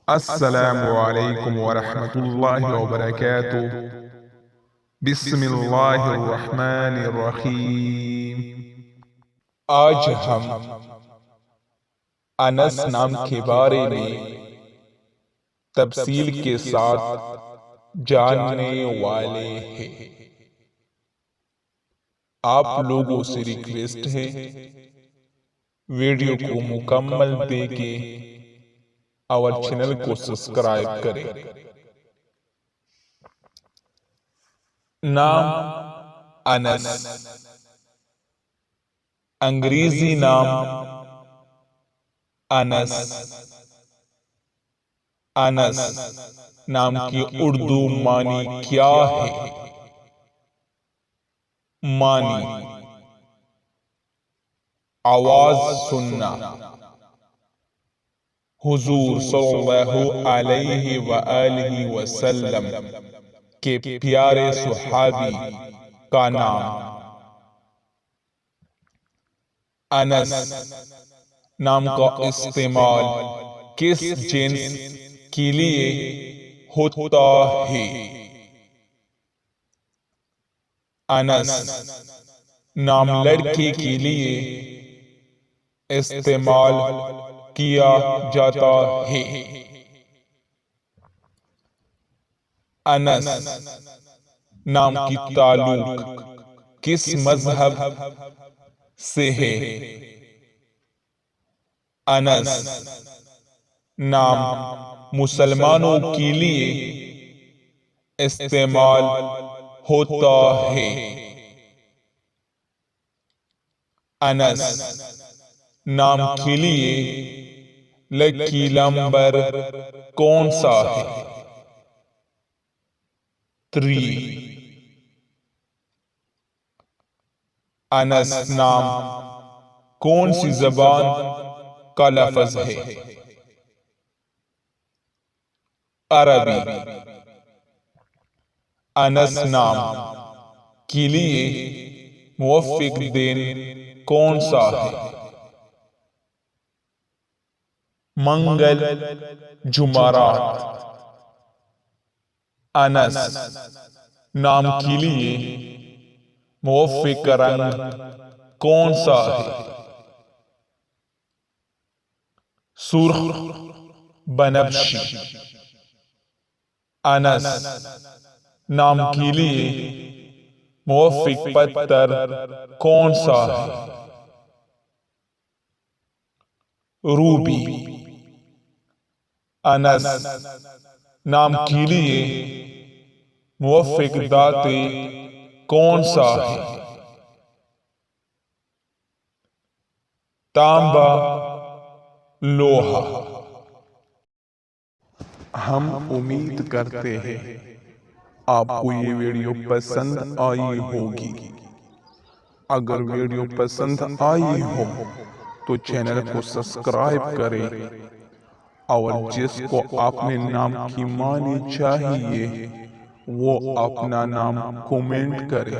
السلام علیکم ورحمۃ اللہ وبرکاتہ۔ بسم اللہ الرحمن الرحیم۔ آج ہم انس نام کے بارے میں تفصیل کے ساتھ جاننے والے ہیں۔ آپ لوگوں سے ریکویسٹ ہے ویڈیو کو مکمل دیکھیں اور چینل کو سبسکرائب کریں۔ نام انس، انگریزی نام انس۔ انس نام کی اردو معنی کیا ہے؟ معنی: آواز سننا۔ حضور صلی اللہ علیہ وآلہ وسلم کے پیارے صحابی کا نام۔ انس نام کا استعمال کس جنس کے لیے ہوتا ہے؟ انس نام لڑکے کے لیے استعمال کیا جاتا ہے۔ انس نام کی تعلق کس مذہب سے ہے؟ انس نام مسلمانوں کے لیے استعمال ہوتا ہے۔ انس نام کے لیے لکی نمبر کون سا ہے؟ 3۔ انس نام کون سی زبان کا لفظ ہے؟ عربی۔ انس نام کے لیے موافق دن کون سا ہے؟ منگل، جمعرات۔ انس نام کے لیے موافق رنگ کون سا ہے؟ سرخ، بنفشی۔ انس نام کے لیے موافق پتھر کون سا ہے؟ روبی۔ انس نام کے لیے موافق دھاتیں کون سا ہے؟ تانبا، لوہا۔ ہم امید کرتے ہیں آپ کو یہ ویڈیو پسند آئی ہوگی۔ اگر ویڈیو پسند آئی ہو تو چینل کو سبسکرائب کریں اور جس کو اپنے نام کی معنی چاہیے وہ اپنا نام کومنٹ کرے۔